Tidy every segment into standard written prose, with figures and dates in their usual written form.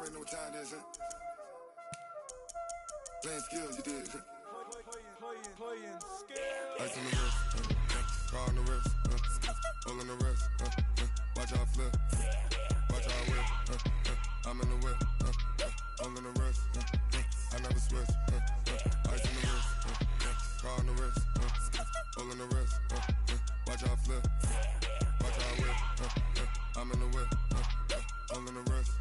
already know what time it is, huh? Playing skills, you did. Playing skills. Ice on the wrist, car on the wrist, all on the wrist, watch how I flip, watch how I whip, I'm in the whip, all on the wrist, I never switch, ice on the wrist, car on the wrist, all on the wrist, watch how I flip, watch how I whip, I'm in the whip, all on the wrist,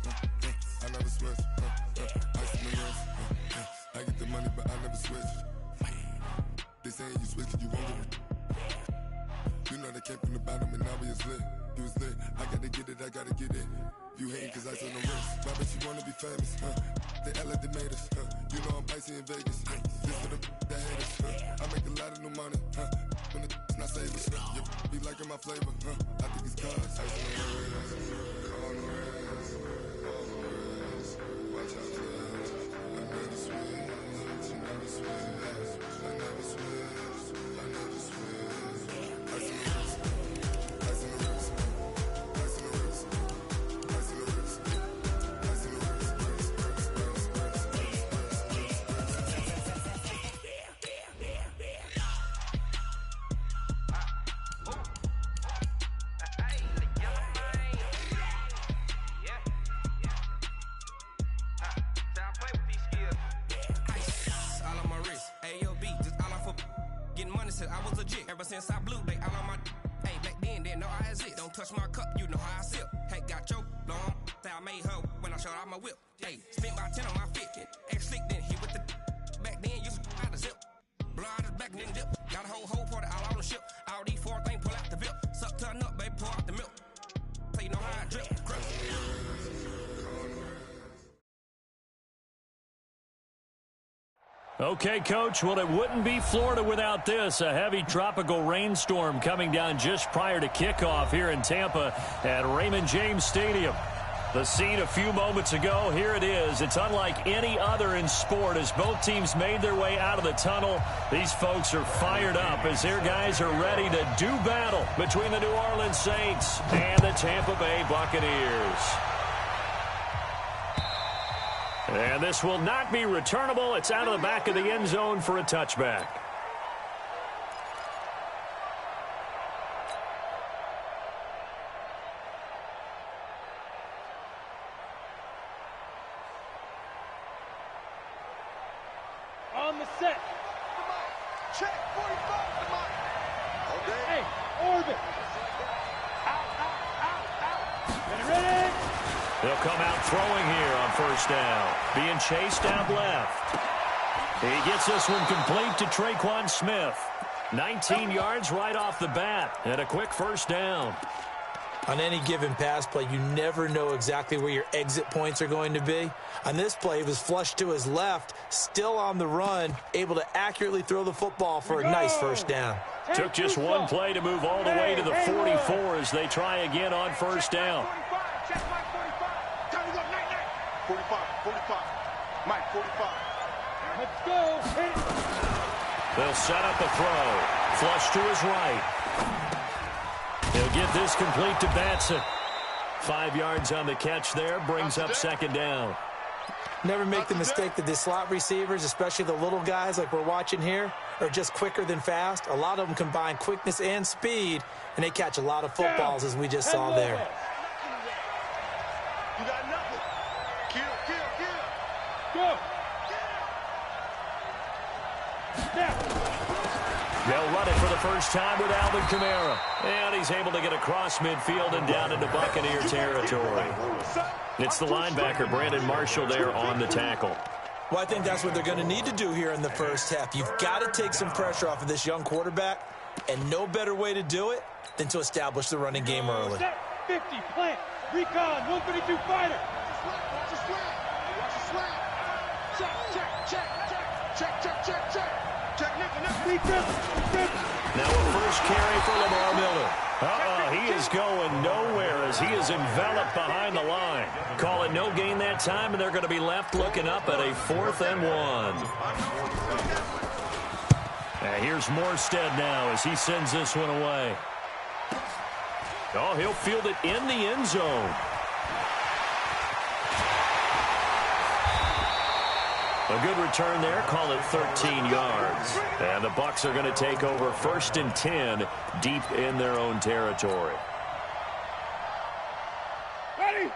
I never switch, ice on the wrist, I get the money but I never switch. They saying you switch and you won't get it. You know they came from the bottom and now we is lit. You was lit, I gotta get it, I gotta get it. You hating cause ice on the wrist. Why bet you wanna be famous, They act like they made us, You know I'm icy in Vegas, This for the that hate us, I make a lot of new money, When it's not savers, You be liking my flavor, I think it's cause ice on the wrist, on the wrist, on the wrist. Watch out for this, I never switch, I never switch. I never switch, I never switch. Ice on the wrist, ice on the wrist, ice on the wrist, ice on the wrist, ice on the wrist, I was legit ever since I blew they all on my hey back then didn't know I exist. Don't touch my cup, you know how I sip. Hey, got your long say I made her when I showed out my whip. Hey, spent my 10 on my fit. Ex slick then hit with the back then used to out the zip. Blow out his back and then dip. Got a whole party all on the ship. All these four things pull out the VIP. Suck turn up, baby, pour out the milk. So you know how I drip. Okay, Coach, well, it wouldn't be Florida without this. A heavy tropical rainstorm coming down just prior to kickoff here in Tampa at Raymond James Stadium. The scene a few moments ago, here it is. It's unlike any other in sport as both teams made their way out of the tunnel. These folks are fired up as their guys are ready to do battle between the New Orleans Saints and the Tampa Bay Buccaneers. And this will not be returnable. It's out of the back of the end zone for a touchback. On the set. Check 45. Okay. Hey, orbit. Get ready. They'll come out throwing here on first down. Being chased out left. He gets this one complete to Traquan Smith. 19 yards right off the bat and a quick first down. On any given pass play, you never know exactly where your exit points are going to be. On this play, he was flushed to his left, still on the run, able to accurately throw the football for a nice first down. Took just one play to move all the way to the 44 as they try again on first down. 45. Mike, 45. Let's go. Hit it. They'll set up a throw. Flush to his right. He'll get this complete to Batson. 5 yards on the catch there. Brings up second down. Never make the mistake that the slot receivers, especially the little guys like we're watching here, are just quicker than fast. A lot of them combine quickness and speed, and they catch a lot of footballs as we just saw there. You got nothing. Kill. Go. Snap. They'll run it for the first time with Alvin Kamara. And he's able to get across midfield and down into Buccaneer territory. It's the linebacker, Brandon Marshall, there on the tackle. Well, I think that's what they're going to need to do here in the first half. You've got to take some pressure off of this young quarterback, and no better way to do it than to establish the running game early. Set 50, plant, recon, 152 fighter. Watch your swing. Check. Now a first carry for Lamar Miller. He is going nowhere as he is enveloped behind the line. Call it no gain that time, and they're going to be left looking up at a 4th and 1. And here's Morstead now as he sends this one away. Oh, he'll field it in the end zone. A good return there. Call it 13 yards. And the Bucs are going to take over 1st and 10 deep in their own territory.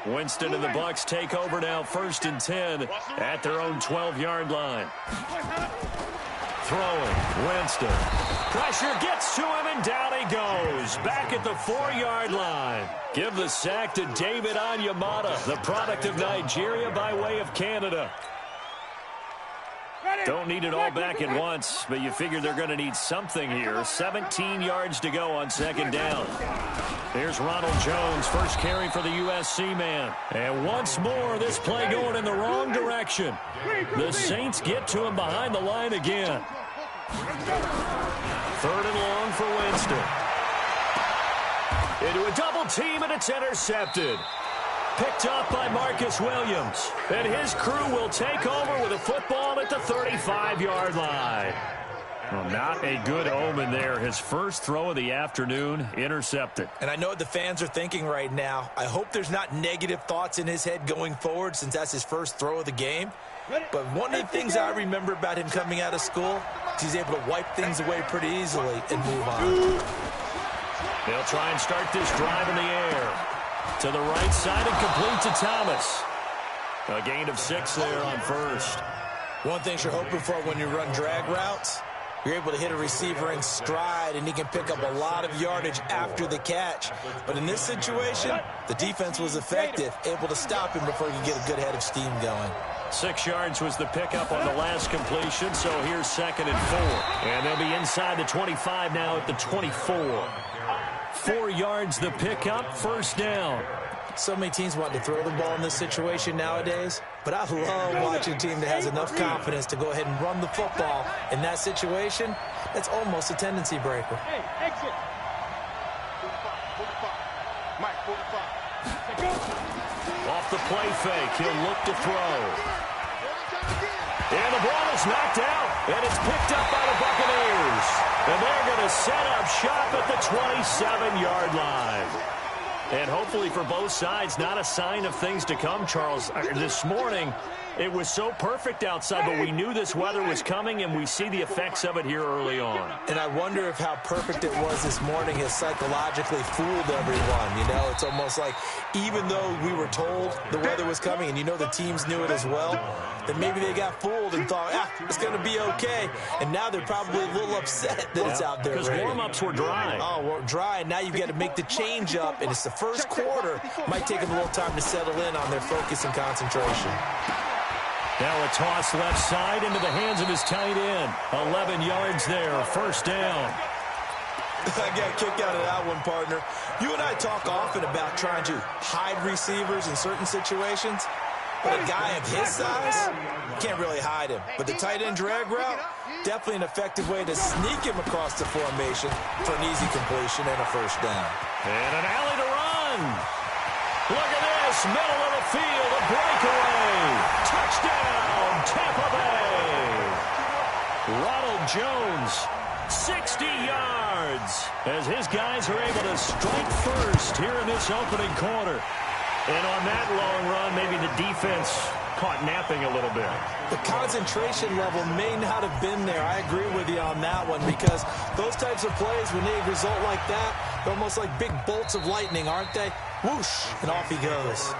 Winston and the Bucs take over now 1st and 10 at their own 12-yard line. Throwing, Winston. Pressure gets to him, and down he goes. Back at the 4-yard line. Give the sack to David Onyemata, the product of Nigeria by way of Canada. Don't need it all back at once, but you figure they're going to need something here. 17 yards to go on 2nd down. Here's Ronald Jones, first carry for the USC man. And once more, this play going in the wrong direction. The Saints get to him behind the line again. 3rd and long for Winston. Into a double team, and it's intercepted. Picked up by Marcus Williams. And his crew will take over with a football at the 35-yard line. Well, not a good omen there. His first throw of the afternoon, intercepted. And I know what the fans are thinking right now. I hope there's not negative thoughts in his head going forward since that's his first throw of the game. But one of the things I remember about him coming out of school is he's able to wipe things away pretty easily and move on. They'll try and start this drive in the air. To the right side and complete to Thomas. A gain of 6 there on 1st. One thing you're hoping for when you run drag routes, you're able to hit a receiver in stride, and he can pick up a lot of yardage after the catch. But in this situation, the defense was effective, able to stop him before he could get a good head of steam going. 6 yards was the pickup on the last completion, so here's 2nd and 4. And they'll be inside the 25 now at the 24. 4 yards the pickup, 1st down. So many teams want to throw the ball in this situation nowadays, but I love watching a team that has enough confidence to go ahead and run the football. In that situation, that's almost a tendency breaker. Hey, exit. 45. Off the play fake, he'll look to throw. And the ball is knocked out, and it's picked up by the Buccaneers. And they're going to set up shop at the 27-yard line. And hopefully for both sides, not a sign of things to come, Charles. This morning, it was so perfect outside, but we knew this weather was coming, and we see the effects of it here early on. And I wonder if how perfect it was this morning has psychologically fooled everyone. You know, it's almost like even though we were told the weather was coming, and you know the teams knew it as well, that maybe they got fooled and thought, it's going to be okay. And now they're probably a little upset that it's out there. Because warm-ups were dry. Oh, well, dry, and now you've got to make the change up, and it's the first quarter. Might take them a little time to settle in on their focus and concentration. Now a toss left side into the hands of his tight end. 11 yards there, 1st down. I got a kick out of that one, partner. You and I talk often about trying to hide receivers in certain situations. But a guy of his size, can't really hide him. But the tight end drag route, definitely an effective way to sneak him across the formation for an easy completion and a 1st down. And an alley to run. Look at this, middle of the field, a breakaway. Touchdown, Tampa Bay. Ronald Jones, 60 yards, as his guys are able to strike first here in this opening quarter. And on that long run, maybe the defense caught napping a little bit. The concentration level may not have been there. I agree with you on that one, because those types of plays, when they result like that, they're almost like big bolts of lightning, aren't they? Whoosh, and off he goes.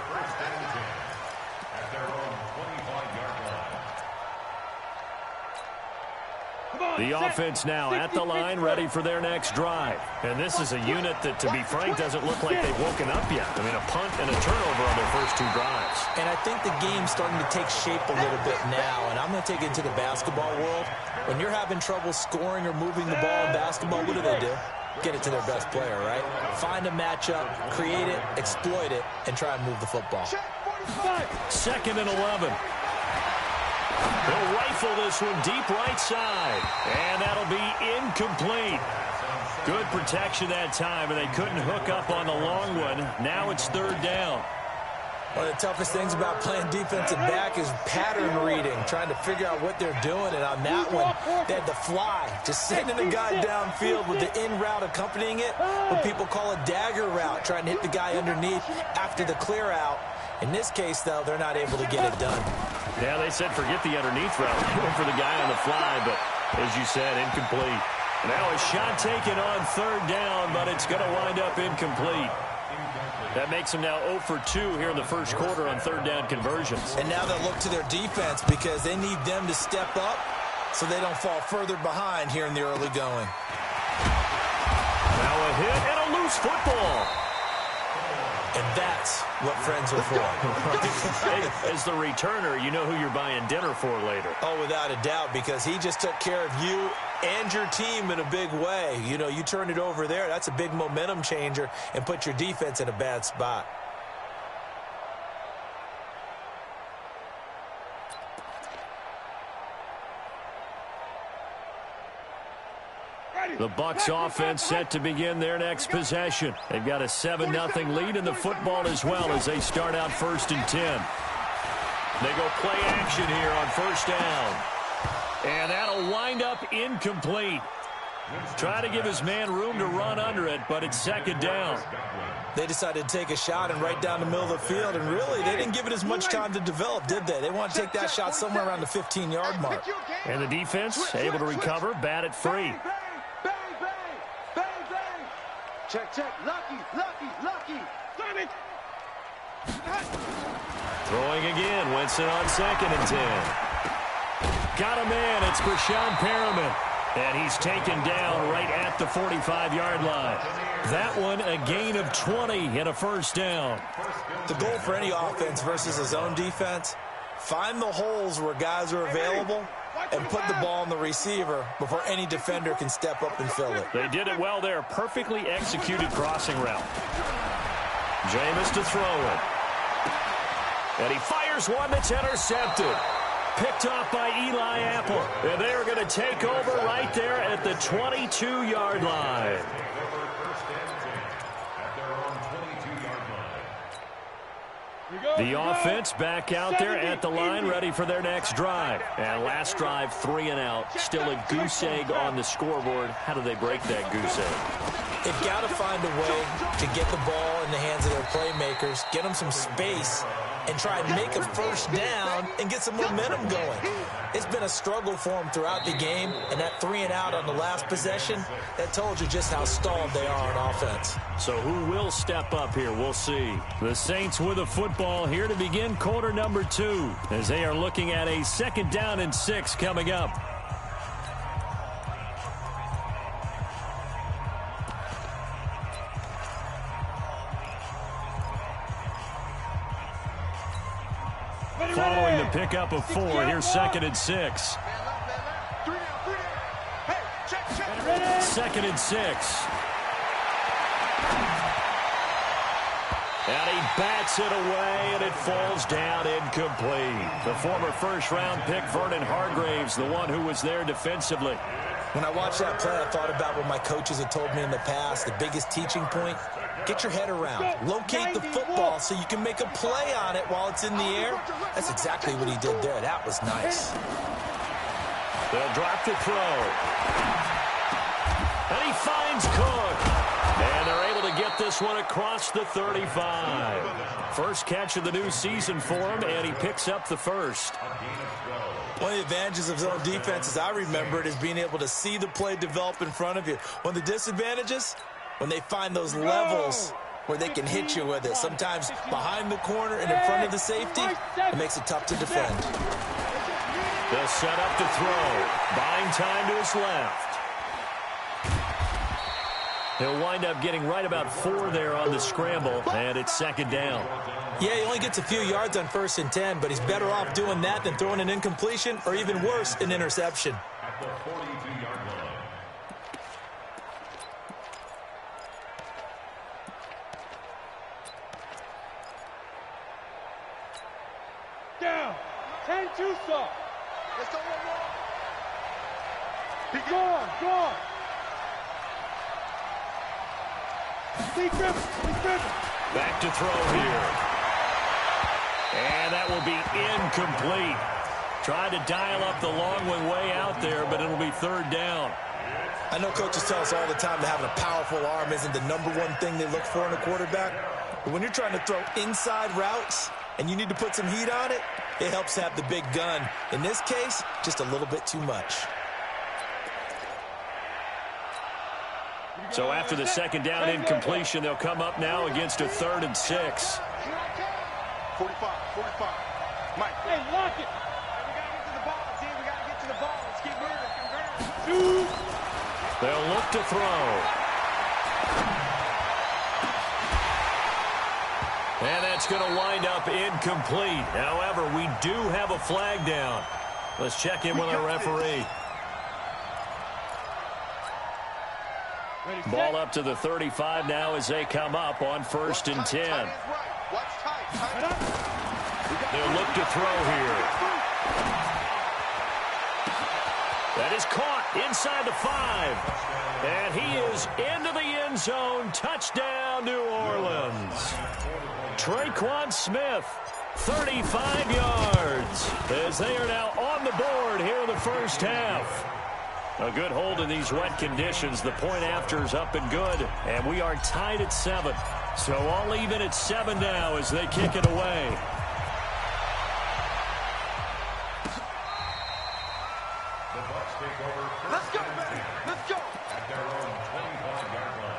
The offense now at the line, ready for their next drive. And this is a unit that, to be frank, doesn't look like they've woken up yet. I mean, a punt and a turnover on their first 2 drives. And I think the game's starting to take shape a little bit now, and I'm going to take it to the basketball world. When you're having trouble scoring or moving the ball in basketball, what do? Get it to their best player, right? Find a matchup, create it, exploit it, and try and move the football. 2nd and 11. They'll rifle this one deep right side, and that'll be incomplete. Good protection that time, and they couldn't hook up on the long one. Now it's 3rd down. One of the toughest things about playing defensive back is pattern reading, trying to figure out what they're doing. And on that one, they had to fly, just sending a guy downfield with the in route accompanying it, what people call a dagger route, trying to hit the guy underneath after the clear out. In this case, though, they're not able to get it done. Yeah, they said forget the underneath route. Went for the guy on the fly, but as you said, incomplete. Now a shot taken on third down, but it's going to wind up incomplete. That makes them now 0 for 2 here in the first quarter on third down conversions. And now they'll look to their defense because they need them to step up so they don't fall further behind here in the early going. Now a hit and a loose football. And that's what friends are for. Hey, as the returner, you know who you're buying dinner for later. Oh, without a doubt, because he just took care of you and your team in a big way. You know, you turn it over there, that's a big momentum changer and put your defense in a bad spot. The Bucs offense set to begin their next possession. They've got a 7-0 lead in the football as well as they start out 1st and 10. They go play action here on first down. And that'll wind up incomplete. Try to give his man room to run under it, but it's 2nd down. They decided to take a shot and right down the middle of the field, and really, they didn't give it as much time to develop, did they? They want to take that shot somewhere around the 15-yard mark. And the defense able to recover, bat it free. Check. Lucky. Sonic. Throwing again. Winston on 2nd and 10. Got a man. It's Brashon Perriman. And he's taken down right at the 45-yard line. That one a gain of 20 and a first down. The goal for any offense versus his own defense, find the holes where guys are available and put the ball on the receiver before any defender can step up and fill it. They did it well there. Perfectly executed crossing route. Jameis to throw it. And he fires one that's intercepted. Picked off by Eli Apple. And they are going to take over right there at the 22-yard line. The offense back out there at the line, ready for their next drive. And last drive, 3 and out. Still a goose egg on the scoreboard. How do they break that goose egg? They've got to find a way to get the ball in the hands of their playmakers, get them some space, and try and make a first down and get some momentum going. It's been a struggle for them throughout the game, and that 3 and out on the last possession, that told you just how stalled they are on offense. So who will step up here? We'll see. The Saints with a football here to begin quarter number 2 as they are looking at a 2nd down and 6 coming up. Following the pickup of 4, here's 2nd and 6. 2nd and 6. And he bats it away, and it falls down incomplete. The former first-round pick, Vernon Hargraves, the one who was there defensively. When I watched that play, I thought about what my coaches had told me in the past. The biggest teaching point, get your head around. Locate the football so you can make a play on it while it's in the air. That's exactly what he did there. That was nice. They'll drop the throw. And he finds Cook. And they're able to get this one across the 35. First catch of the new season for him, and he picks up the first. One of the advantages of zone defense, as I remember it, is being able to see the play develop in front of you. One of the disadvantages, when they find those levels where they can hit you with it, sometimes behind the corner and in front of the safety, it makes it tough to defend. They'll set up to throw. Buying time to his left. He'll wind up getting right about 4 there on the scramble, and it's 2nd down. Yeah, he only gets a few yards on 1st and 10, but he's better off doing that than throwing an incompletion or even worse, an interception. At the 42-yard line. Down. 10-2 stop. Let's go. Go on. Back to throw here. And that will be incomplete. Tried to dial up the long one way out there, but it'll be 3rd down. I know coaches tell us all the time that having a powerful arm isn't the #1 thing they look for in a quarterback. But when you're trying to throw inside routes and you need to put some heat on it, it helps have the big gun. In this case, just a little bit too much. So after the second down incompletion, they'll come up now against a 3rd and 6. 45. Mike. Hey, lock it. We got to get to the ball, team. We got to get to the ball. Let's keep moving. They'll look to throw. And that's going to wind up incomplete. However, we do have a flag down. Let's check in with our referee. Ball up to the 35 now as they come up on 1st and 10. They'll look to throw here. That is caught inside the 5. And he is into the end zone. Touchdown, New Orleans. Traquan Smith, 35 yards, as they are now on the board here in the first half. A good hold in these wet conditions. The point after is up and good, and we are tied at 7. So all even at 7 now as they kick it away. Let's go, baby. Let's go. At their own 25-yard line.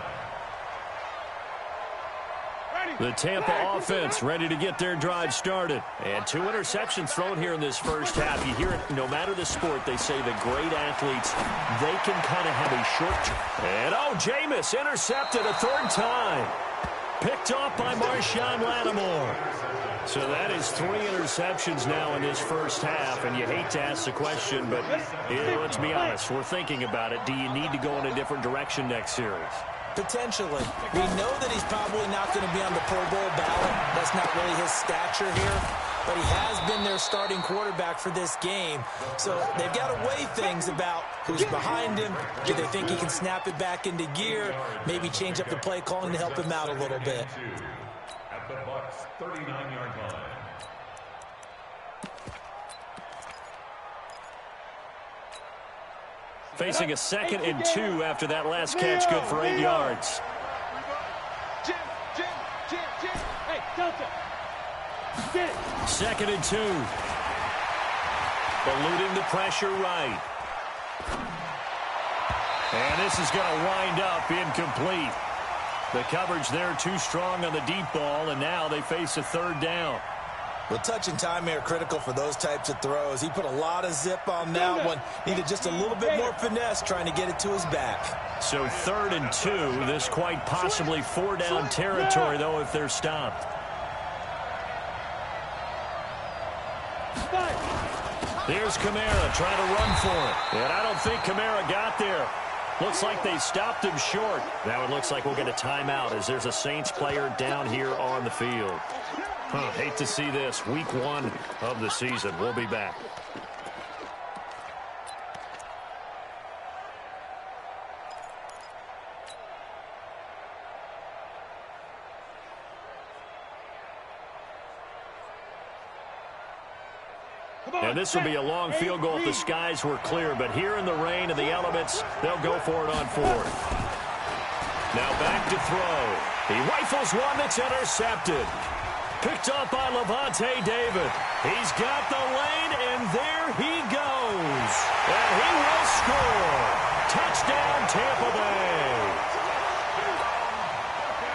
The Tampa offense ready to get their drive started. And 2 interceptions thrown here in this first half. You hear it no matter the sport. They say the great athletes, they can kind of have a short. And Jameis intercepted a 3rd time. Picked off by Marshawn Lattimore. So that is 3 interceptions now in this first half. And you hate to ask the question, but let's be honest. We're thinking about it. Do you need to go in a different direction next series? Potentially. We know that he's probably not going to be on the Pro Bowl ballot. That's not really his stature here. But he has been their starting quarterback for this game. So they've got to weigh things about who's behind him. Do they think he can snap it back into gear? Maybe change up the play calling to help him out a little bit. At the Bucs' 39-yard line. Facing a 2nd and 2 after that last catch, good for 8 yards. Jim. Hey, Delta. Get it. 2nd and 2. Eluding the pressure right. And this is going to wind up incomplete. The coverage there too strong on the deep ball, and now they face a 3rd down. Well, touch and time are critical for those types of throws. He put a lot of zip on that one. Needed just a little bit more finesse trying to get it to his back. So 3rd and 2. This quite possibly 4-down territory, though, if they're stopped. There's Kamara trying to run for it. And I don't think Kamara got there. Looks like they stopped him short. Now it looks like we'll get a timeout as there's a Saints player down here on the field. Hate to see this. Week 1 of the season. We'll be back. And this will be a long field goal if the skies were clear. But here in the rain and the elements, they'll go for it on 4th. Now back to throw. He rifles one that's intercepted. Picked up by Levante David. He's got the lane, and there he goes. And he will score. Touchdown, Tampa Bay.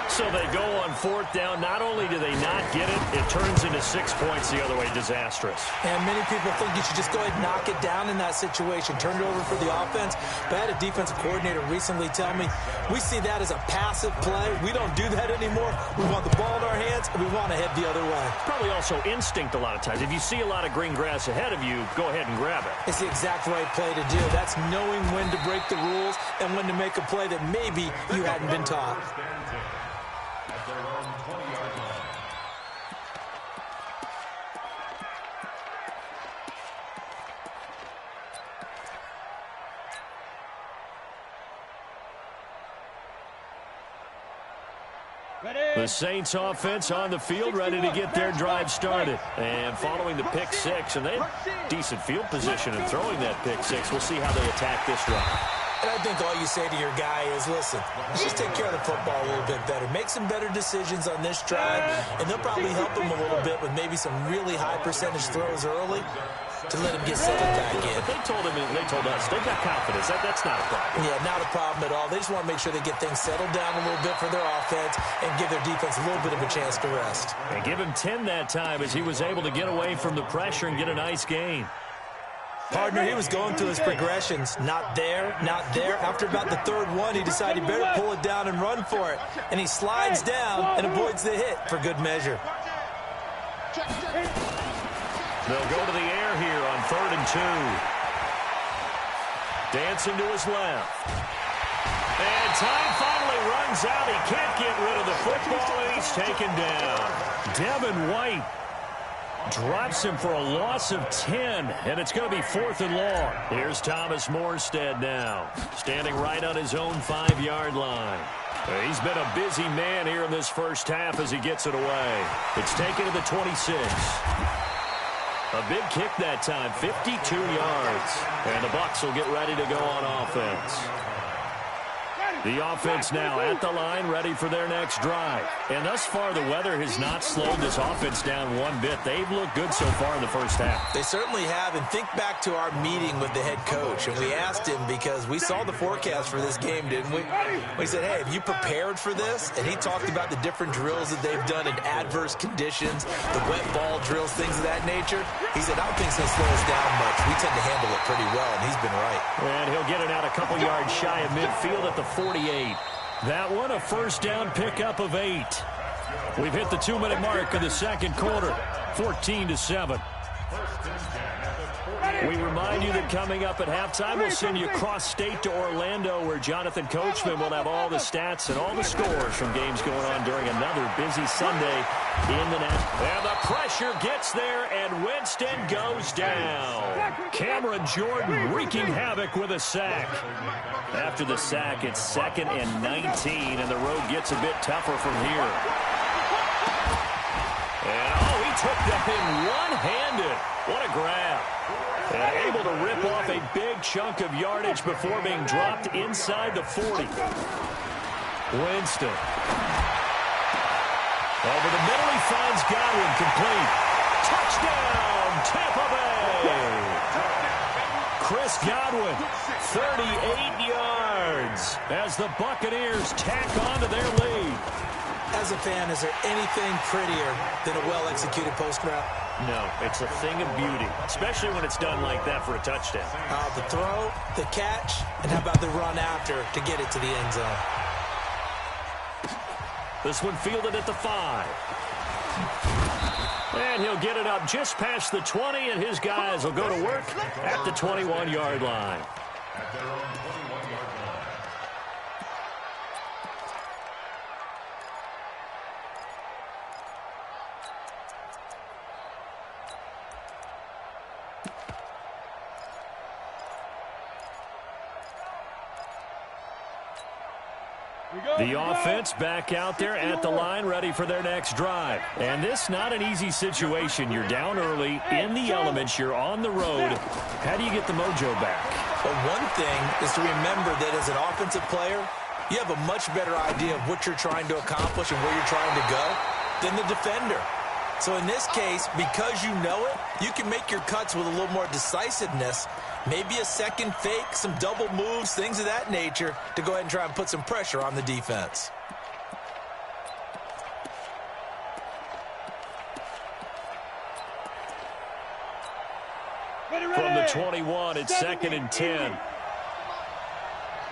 So they go on 4th down. Not only do they not get it, it turns into 6 points the other way. Disastrous. And many people think you should just go ahead and knock it down in that situation. Turn it over for the offense. But I had a defensive coordinator recently tell me, we see that as a passive play. We don't do that anymore. We want the ball in our hands, and we want to head the other way. Probably also instinct a lot of times. If you see a lot of green grass ahead of you, go ahead and grab it. It's the exact right play to do. That's knowing when to break the rules and when to make a play that maybe you hadn't been taught. At their own 20-yard line. The Saints offense on the field ready to get their drive started. And following the pick 6, and they had decent field position in throwing that pick 6. We'll see how they attack this drive. And I think all you say to your guy is, listen, let's just take care of the football a little bit better. Make some better decisions on this drive, and they'll probably help him a little bit with maybe some really high percentage throws early to let him get settled back in. But they told us, they've got confidence. That's not a problem. Yeah, not a problem at all. They just want to make sure they get things settled down a little bit for their offense and give their defense a little bit of a chance to rest. And give him 10 that time as he was able to get away from the pressure and get a nice gain. Partner, he was going through his progressions. Not there, not there. After about the third one, he decided he better pull it down and run for it. And he slides down and avoids the hit for good measure. They'll go to the air here on 3rd and 2. Dancing to his left. And time finally runs out. He can't get rid of the football, and he's taken down. Devin White drops him for a loss of 10, and it's going to be 4th and long. Here's Thomas Morstead now, standing right on his own 5-yard line. He's been a busy man here in this first half as he gets it away. It's taken to the 26. A big kick that time, 52 yards. And the Bucs will get ready to go on offense. The offense now at the line, ready for their next drive. And thus far, the weather has not slowed this offense down one bit. They've looked good so far in the first half. They certainly have. And think back to our meeting with the head coach. And we asked him, because we saw the forecast for this game, didn't we? We said, hey, have you prepared for this? And he talked about the different drills that they've done in adverse conditions, the wet ball drills, things of that nature. He said, I don't think it's going to slow us down much. We tend to handle it pretty well, and he's been right. And he'll get it out a couple yards shy of midfield at the 48. That one, a first down pickup of 8. We've hit the 2-minute mark of the second quarter, 14-7. We remind you that coming up at halftime, we'll send you cross-state to Orlando, where Jonathan Coachman will have all the stats and all the scores from games going on during another busy Sunday in the net. And the pressure gets there, and Winston goes down. Cameron Jordan wreaking havoc with a sack. After the sack, it's 2nd and 19, and the road gets a bit tougher from here. And, he took that thing one-handed. What a grab. And able to rip off a big chunk of yardage before being dropped inside the 40. Winston. Over the middle, he finds Godwin, complete. Touchdown, Tampa Bay. Chris Godwin, 38 yards as the Buccaneers tack on to their lead. As a fan, is there anything prettier than a well-executed post route? No, it's a thing of beauty, especially when it's done like that for a touchdown. The throw, the catch, and how about the run after to get it to the end zone? This one fielded at the 5. And he'll get it up just past the 20, and his guys will go to work at the 21-yard line. At their own 21-yard line. The offense back out there at the line, ready for their next drive. And this not an easy situation. You're down early, in the elements, you're on the road. How do you get the mojo back? Well, one thing is to remember that as an offensive player, you have a much better idea of what you're trying to accomplish and where you're trying to go than the defender. So in this case, because you know it, you can make your cuts with a little more decisiveness. Maybe a second fake, some double moves, things of that nature to go ahead and try and put some pressure on the defense. From the 21, it's 2nd and 10. I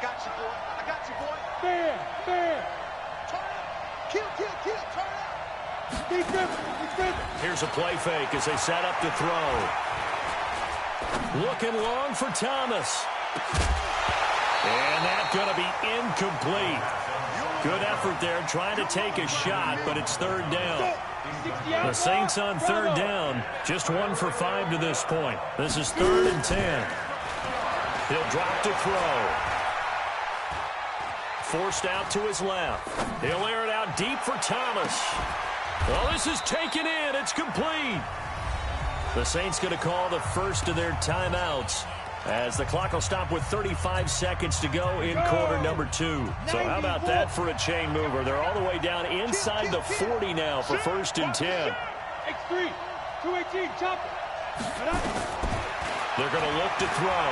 got you, boy. I got you, boy. Fair. Turn up. Kill, turn up. Defense. Here's a play fake as they set up to throw. Looking long for Thomas. And that's going to be incomplete. Good effort there trying to take a shot, but it's 3rd down. The Saints on 3rd down, just 1 for 5 to this point. This is 3rd and 10. He'll drop to throw. Forced out to his left. He'll air it out deep for Thomas. Well, this is taken in. It's complete. The Saints going to call the first of their timeouts as the clock will stop with 35 seconds to go in quarter number 2. So how about that for a chain mover? They're all the way down inside the 40 now for 1st and 10. X3, 218, chop it. They're going to look to throw.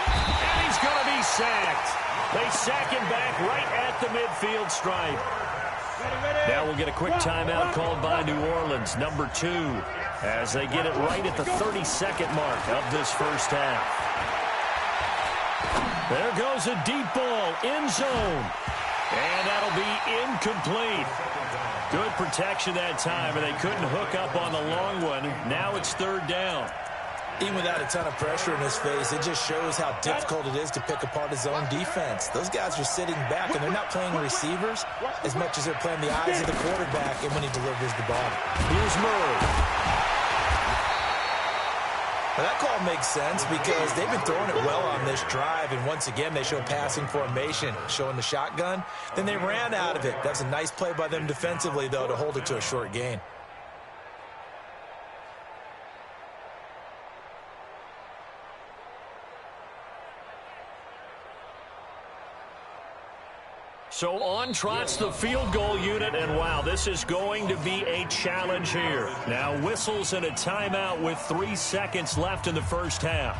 And he's going to be sacked. They sack him back right at the midfield stripe. Now we'll get a quick timeout called by New Orleans, number 2, as they get it right at the 32nd mark of this first half. There goes a deep ball, end zone. And that'll be incomplete. Good protection that time, and they couldn't hook up on the long one. Now it's 3rd down. Even without a ton of pressure in his face, it just shows how difficult it is to pick apart his own defense. Those guys are sitting back, and they're not playing receivers as much as they're playing the eyes of the quarterback and when he delivers the ball. Here's Murray. Well, that call makes sense because they've been throwing it well on this drive, and once again, they show passing formation, showing the shotgun. Then they ran out of it. That's a nice play by them defensively, though, to hold it to a short gain. So on trots the field goal unit, and wow, this is going to be a challenge here. Now whistles and a timeout with 3 seconds left in the first half.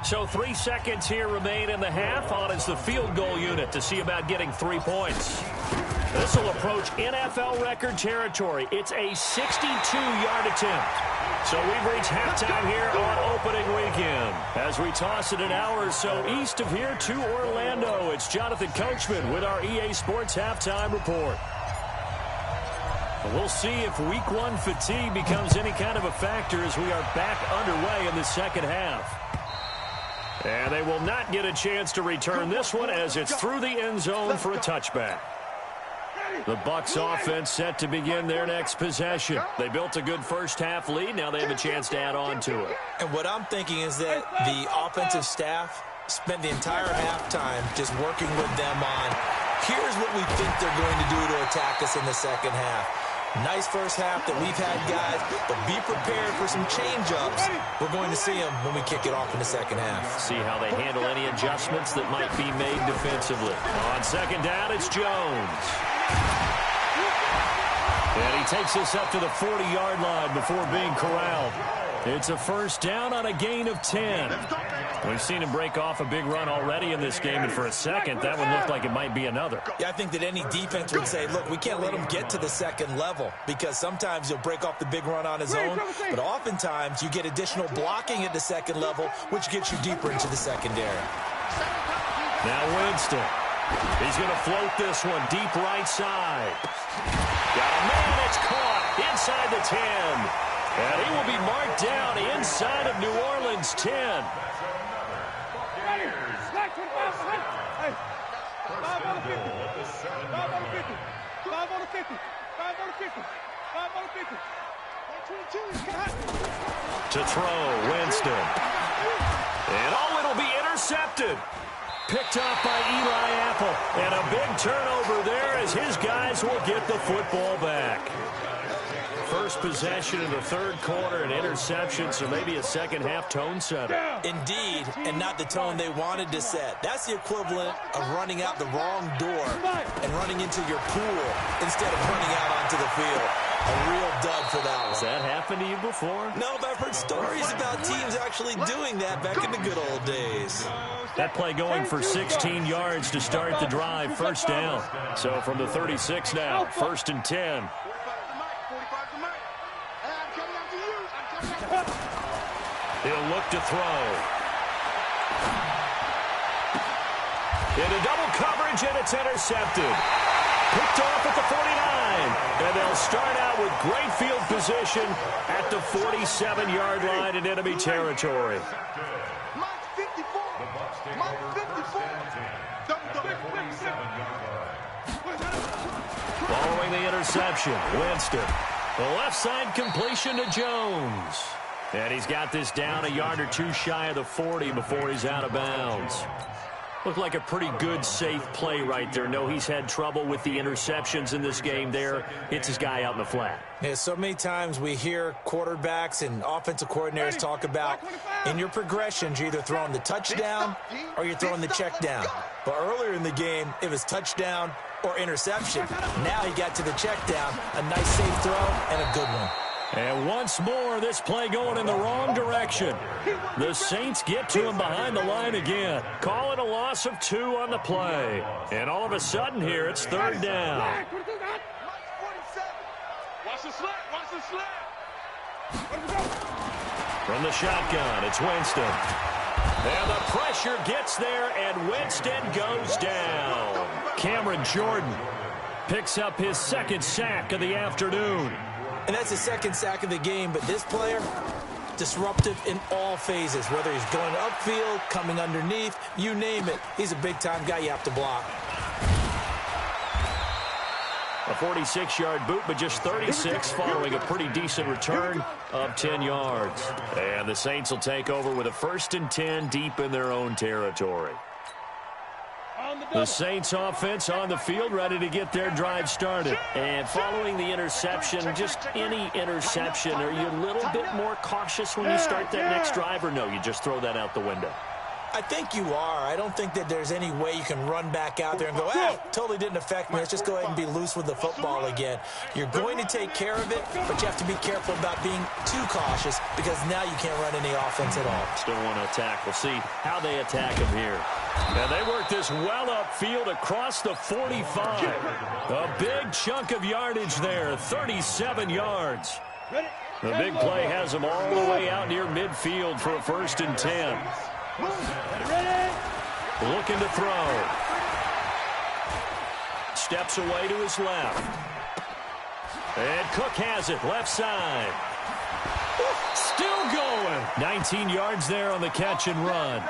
So 3 seconds here remain in the half. On is the field goal unit to see about getting 3 points. This will approach NFL record territory. It's a 62-yard attempt. So we've reached halftime here on opening weekend. As we toss it an hour or so east of here to Orlando, it's Jonathan Coachman with our EA Sports Halftime Report. We'll see if Week 1 fatigue becomes any kind of a factor as we are back underway in the second half. And they will not get a chance to return this one as it's through the end zone for a touchback. The Bucs offense set to begin their next possession. They built a good first half lead. Now they have a chance to add on to it. And what I'm thinking is that the offensive staff spent the entire halftime just working with them on, here's what we think they're going to do to attack us in the second half. Nice first half that we've had, guys, but be prepared for some change-ups. We're going to see them when we kick it off in the second half. See how they handle any adjustments that might be made defensively. On second down, it's Jones. And he takes us up to the 40-yard line before being corralled. It's a first down on a gain of 10. We've seen him break off a big run already in this game, and for a second, that one looked like it might be another. Yeah, I think that any defense would say, look, we can't let him get to the second level because sometimes he'll break off the big run on his own, but oftentimes you get additional blocking at the second level, which gets you deeper into the secondary. Now Winston. He's going to float this one deep right side. Got a man that's caught inside the 10. And he will be marked down inside of New Orleans 10. To throw, Winston. And oh, it'll be intercepted. Picked off by Eli Apple. And a big turnover there as his guys will get the football back. First possession in the third quarter, an interception, so maybe a second half tone setter. Indeed, and not the tone they wanted to set. That's the equivalent of running out the wrong door and running into your pool instead of running out onto the field. A real dud for that one. Has that happened to you before? No, but I've heard stories about teams actually doing that back in the good old days. That play going for 16 yards to start the drive, first down. So from the 36 now, 1st and 10. He'll look to throw. Into double coverage, and it's intercepted. Picked off at the 49. And they'll start out with great field position at the 47-yard line in enemy territory. Following the interception, Winston. The left side completion to Jones. And he's got this down a yard or two shy of the 40 before he's out of bounds. Looked like a pretty good, safe play right there. No, he's had trouble with the interceptions in this game there. Hits his guy out in the flat. Yeah, so many times we hear quarterbacks and offensive coordinators talk about in your progressions, you're either throwing the touchdown or you're throwing the check down. But earlier in the game, it was touchdown or interception. Now he got to the check down, a nice safe throw and a good one. And once more, this play going in the wrong direction. The Saints get to him behind the line again. Call it a loss of 2 on the play. And all of a sudden here, it's 3rd down. Watch the slap. Watch the slap. From the shotgun, it's Winston. And the pressure gets there, and Winston goes down. Cameron Jordan picks up his 2nd sack of the afternoon. And that's the 2nd sack of the game, but this player, disruptive in all phases, whether he's going upfield, coming underneath, you name it. He's a big-time guy you have to block. A 46-yard boot, but just 36 following a pretty decent return of 10 yards. And the Saints will take over with a 1st and 10 deep in their own territory. The Saints offense on the field, ready to get their drive started. And following the interception, just any interception, are you a little bit more cautious when you start that next drive, or no, you just throw that out the window? I think you are. I don't think that there's any way you can run back out there and go, totally didn't affect me. Let's just go ahead and be loose with the football again. You're going to take care of it, but you have to be careful about being too cautious because now you can't run any offense at all. Still want to attack. We'll see how they attack him here. And they work this well upfield across the 45. A big chunk of yardage there, 37 yards. The big play has them all the way out near midfield for a 1st and 10. Looking to throw. Steps away to his left. And Cook has it, left side. Still going. 19 yards there on the catch and run.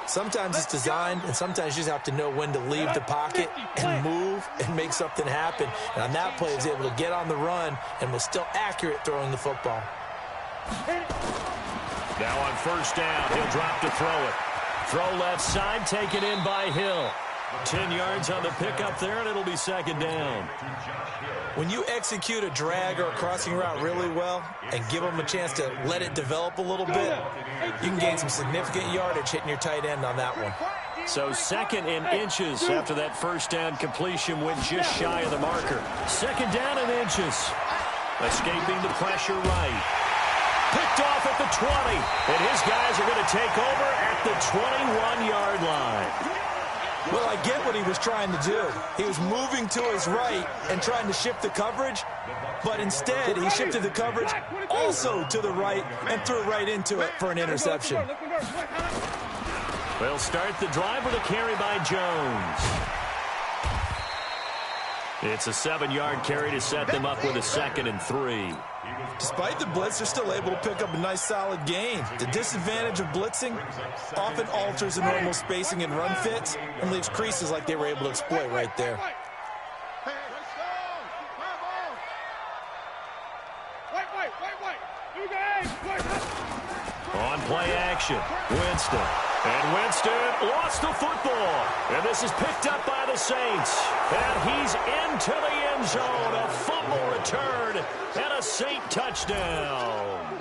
Sometimes it's designed, and sometimes you just have to know when to leave the pocket and move and make something happen. And on that play, he was able to get on the run and was still accurate throwing the football. Now on 1st down, he'll drop to throw it. Throw left side, taken in by Hill. 10 yards on the pickup there, and it'll be 2nd down. When you execute a drag or a crossing route really well and give them a chance to let it develop a little bit, you can gain some significant yardage hitting your tight end on that one. So 2nd and inches after that 1st down completion went just shy of the marker. 2nd down and inches. Escaping the pressure right. Picked off at the 20. And his guys are going to take over at the 21-yard line. Well, I get what he was trying to do. He was moving to his right and trying to shift the coverage, but instead he shifted the coverage also to the right and threw right into it for an interception. They'll start the drive with a carry by Jones. It's a 7-yard carry to set them up with a 2nd and 3. Despite the blitz, they're still able to pick up a nice solid gain. The disadvantage of blitzing often alters the normal spacing and run fits and leaves creases like they were able to exploit right there. On play action, Winston. And Winston lost the football. And this is picked up by the Saints. And he's into the end zone. A fumble return and a Saint touchdown.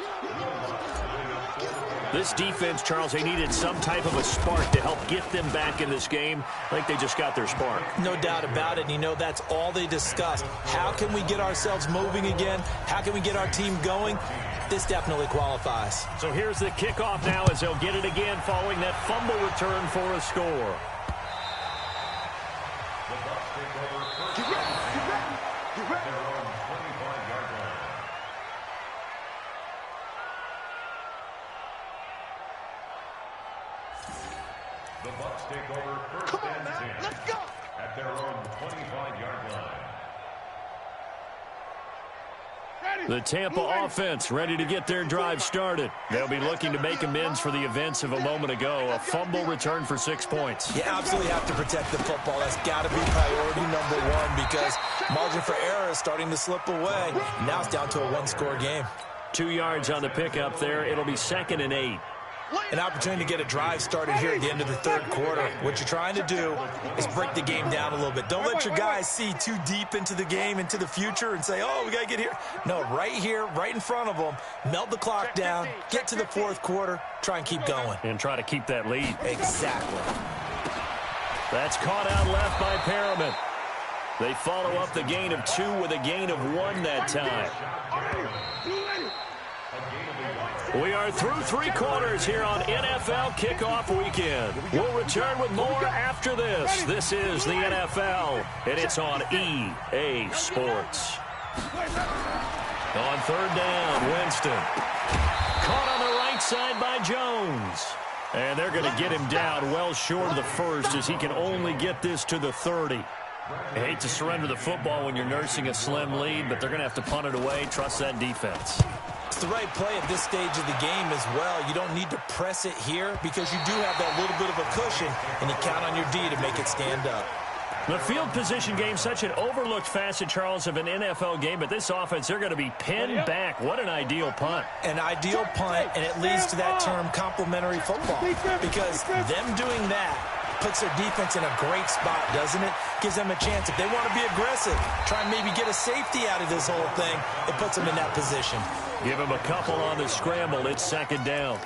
This defense, Charles, they needed some type of a spark to help get them back in this game. I think they just got their spark. No doubt about it. And you know, that's all they discussed. How can we get ourselves moving again? How can we get our team going? This definitely qualifies. So here's the kickoff now as they'll get it again following that fumble return for a score. The Bucs take over 1st and 10. Let's go. At their own 25-yard line. The Tampa offense ready to get their drive started. They'll be looking to make amends for the events of a moment ago. A fumble return for 6 points. You absolutely have to protect the football. That's got to be priority number one because margin for error is starting to slip away. Now it's down to a 1-score game. 2 yards on the pickup there. It'll be 2nd and 8. An opportunity to get a drive started here at the end of the third quarter. What you're trying to do is break the game down a little bit. Don't let your guys see too deep into the game, into the future, and say, oh, we got to get here. No, right here, right in front of them, melt the clock down, get to the fourth quarter, try and keep going. And try to keep that lead. Exactly. That's caught out left by Perriman. They follow up the gain of 2 with a gain of 1 that time. We are through 3 quarters here on NFL Kickoff Weekend. We'll return with more after this. This is the NFL, and it's on EA Sports. On third down, Winston. Caught on the right side by Jones. And they're going to get him down well short of the first as he can only get this to the 30. I hate to surrender the football when you're nursing a slim lead, but they're going to have to punt it away. Trust that defense. It's the right play at this stage of the game as well. You don't need to press it here because you do have that little bit of a cushion, and you count on your D to make it stand up. The field position game, such an overlooked facet, Charles, of an NFL game, but this offense, they're going to be pinned back. What an ideal punt. An ideal punt, and it leads to that term complementary football, because them doing that puts their defense in a great spot, doesn't it? Gives them a chance. If they want to be aggressive, try and maybe get a safety out of this whole thing, it puts them in that position. Give him a couple on the scramble. It's second down.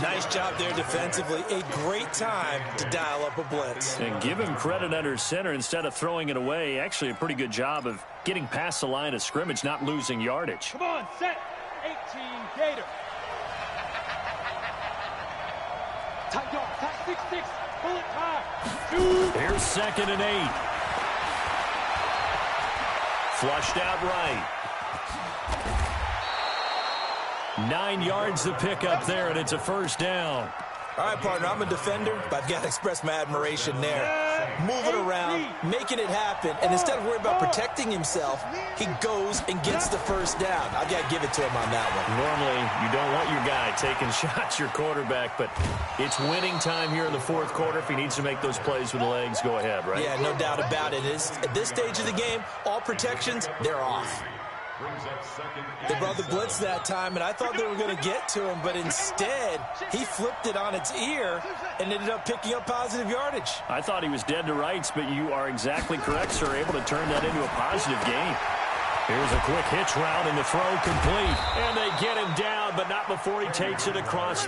Nice job there defensively. A great time to dial up a blitz. And give him credit under center instead of throwing it away. Actually, a pretty good job of getting past the line of scrimmage, not losing yardage. Come on, set. 18 Gator. Tight yard. Tight 6-6. Bullet time. Here's 2nd and 8. Flushed out right. 9 yards to pick up there, and it's a first down. All right, partner, I'm a defender, but I've got to express my admiration there. Moving around, making it happen, and instead of worrying about protecting himself, he goes and gets the first down. I've got to give it to him on that one. Normally, you don't want your guy taking shots, your quarterback, but it's winning time here in the fourth quarter. If he needs to make those plays with the legs, go ahead, right? Yeah, no doubt about it. At this stage of the game, all protections, they're off. They brought the blitz that time, and I thought they were going to get to him, but instead, he flipped it on its ear and ended up picking up positive yardage. I thought he was dead to rights, but you are exactly correct, sir, able to turn that into a positive gain. Here's a quick hitch route, and the throw complete. And they get him down, but not before he takes it across.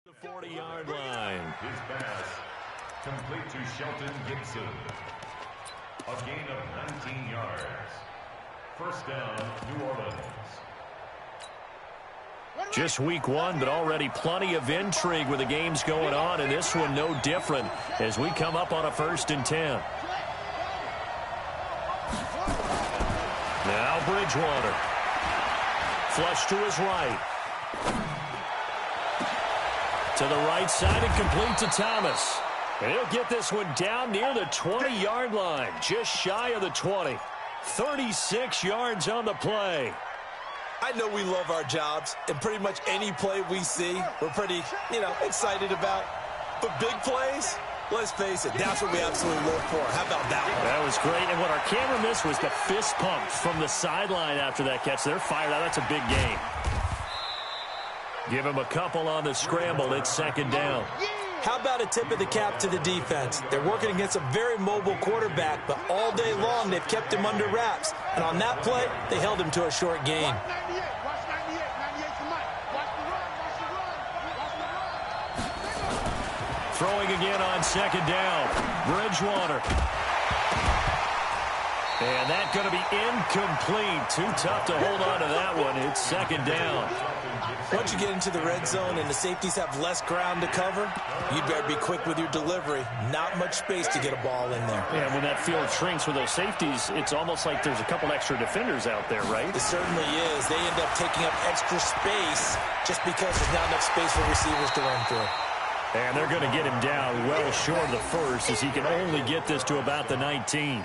The 40-yard line. His pass complete to Shelton Gibson. A gain of 19 yards. First down, New Orleans. Just week 1, but already plenty of intrigue with the games going on, and this one no different as we come up on a 1st and 10. Now Bridgewater. Flush to his right. To the right side and complete to Thomas. And he'll get this one down near the 20-yard line, just shy of the 20. 36 yards on the play. I know we love our jobs, and pretty much any play we see, we're pretty, excited about. But big plays, let's face it, that's what we absolutely live for. How about that one? That was great, and what our camera missed was the fist pump from the sideline after that catch. They're fired out. That's a big gain. Give him a couple on the scramble. It's 2nd down. How about a tip of the cap to the defense? They're working against a very mobile quarterback, but all day long they've kept him under wraps. And on that play, they held him to a short gain. Throwing again on 2nd down. Bridgewater. And that's going to be incomplete. Too tough to hold on to that one. It's 2nd down. Once you get into the red zone and the safeties have less ground to cover, you'd better be quick with your delivery. Not much space to get a ball in there. Yeah, when that field shrinks with those safeties, it's almost like there's a couple extra defenders out there, right? It certainly is. They end up taking up extra space just because there's not enough space for receivers to run through. And they're going to get him down well short of the first as he can only get this to about the 19.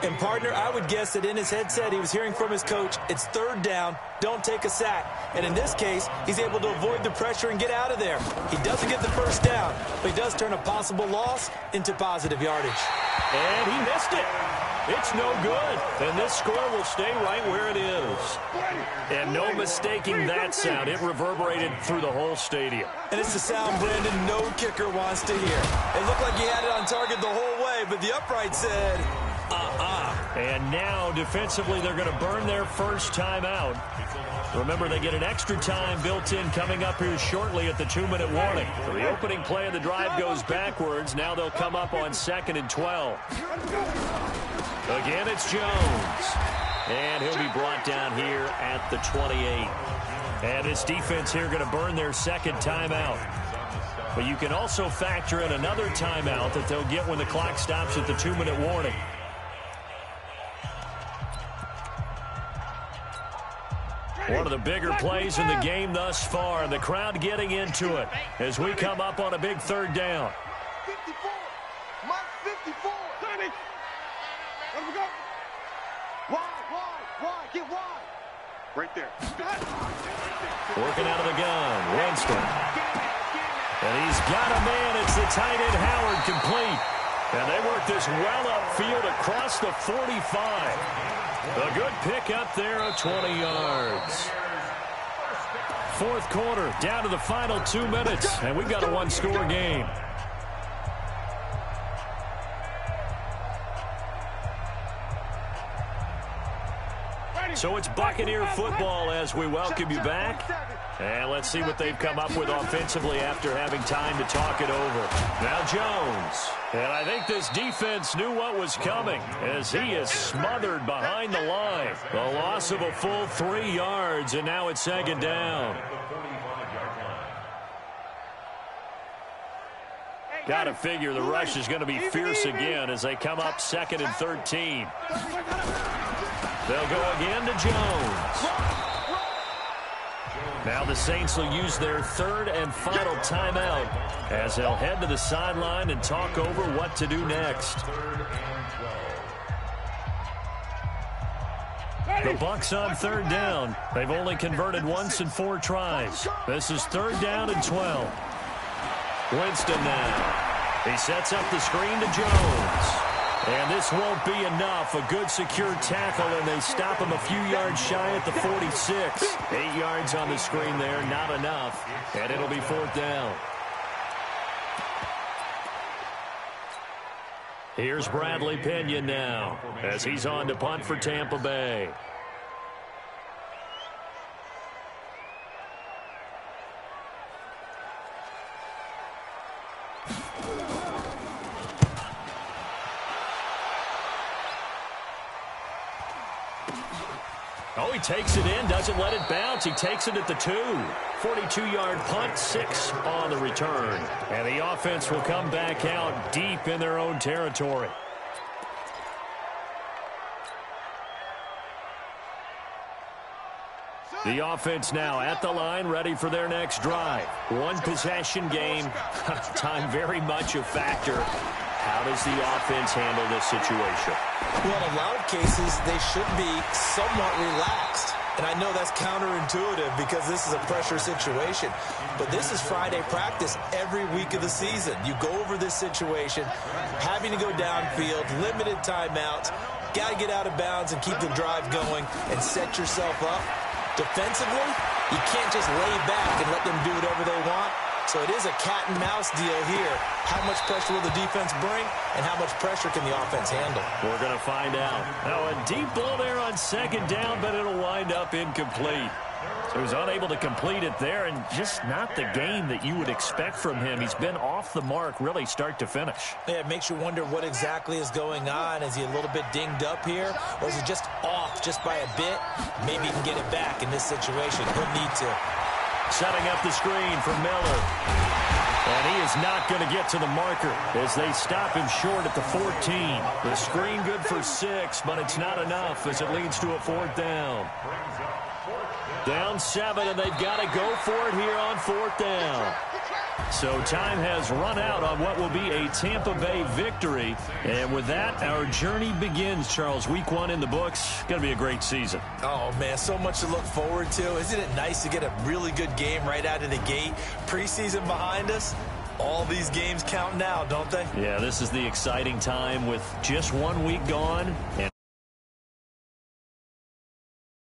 And, partner, I would guess that in his headset he was hearing from his coach, it's third down, don't take a sack. And in this case, he's able to avoid the pressure and get out of there. He doesn't get the first down, but he does turn a possible loss into positive yardage. And he missed it. It's no good. And this score will stay right where it is. And no mistaking that sound. It reverberated through the whole stadium. And it's the sound, Brandon, no kicker wants to hear. It looked like he had it on target the whole way, but the upright said, And now, defensively, they're going to burn their first timeout. Remember, they get an extra time built in coming up here shortly at the 2-minute warning. So the opening play of the drive goes backwards. Now they'll come up on 2nd and 12. Again, it's Jones. And he'll be brought down here at the 28. And this defense here going to burn their second timeout. But you can also factor in another timeout that they'll get when the clock stops at the 2-minute warning. One of the bigger plays in the game thus far. The crowd getting into it as we come up on a big third down. 54. Mark 54. 30. Let me go. Wide. Get wide. Right there. Working out of the gun. Winston. And he's got a man. It's the tight end Howard complete. And they work this well upfield across the 45. A good pick up there of 20 yards. Fourth quarter, down to the final 2 minutes, and we've got a one-score game. So it's Buccaneer football as we welcome you back. And let's see what they've come up with offensively after having time to talk it over. Now Jones. And I think this defense knew what was coming as he is smothered behind the line. The loss of a full 3 yards, and now it's 2nd down. Got to figure the rush is going to be fierce again as they come up 2nd and 13. They'll go again to Jones. Now the Saints will use their third and final timeout as they'll head to the sideline and talk over what to do next. The Bucs on third down. They've only converted once in 4 tries. This is 3rd down and 12. Winston now. He sets up the screen to Jones. And this won't be enough. A good secure tackle, and they stop him a few yards shy at the 46. 8 yards on the screen there, not enough. And it'll be 4th down. Here's Bradley Pinion now as he's on to punt for Tampa Bay. Oh, he takes it in, doesn't let it bounce. He takes it at the 2. 42-yard punt, 6 on the return. And the offense will come back out deep in their own territory. The offense now at the line, ready for their next drive. One possession game, time very much a factor. How does the offense handle this situation? Well, in a lot of cases, they should be somewhat relaxed. And I know that's counterintuitive because this is a pressure situation. But this is Friday practice every week of the season. You go over this situation, having to go downfield, limited timeouts, got to get out of bounds and keep the drive going and set yourself up. Defensively, you can't just lay back and let them do whatever they want. So it is a cat-and-mouse deal here. How much pressure will the defense bring, and how much pressure can the offense handle? We're going to find out. Now, a deep ball there on 2nd down, but it'll wind up incomplete. So he's unable to complete it there, and just not the game that you would expect from him. He's been off the mark, really, start to finish. Yeah, it makes you wonder what exactly is going on. Is he a little bit dinged up here, or is he just off just by a bit? Maybe he can get it back in this situation. He'll need to. Setting up the screen for Miller. And he is not going to get to the marker as they stop him short at the 14. The screen good for 6, but it's not enough as it leads to a 4th down. Down 7, and they've got to go for it here on 4th down. So time has run out on what will be a Tampa Bay victory. And with that, our journey begins, Charles. Week 1 in the books. Going to be a great season. Oh, man, so much to look forward to. Isn't it nice to get a really good game right out of the gate? Preseason behind us. All these games count now, don't they? Yeah, this is the exciting time with just 1 week gone. And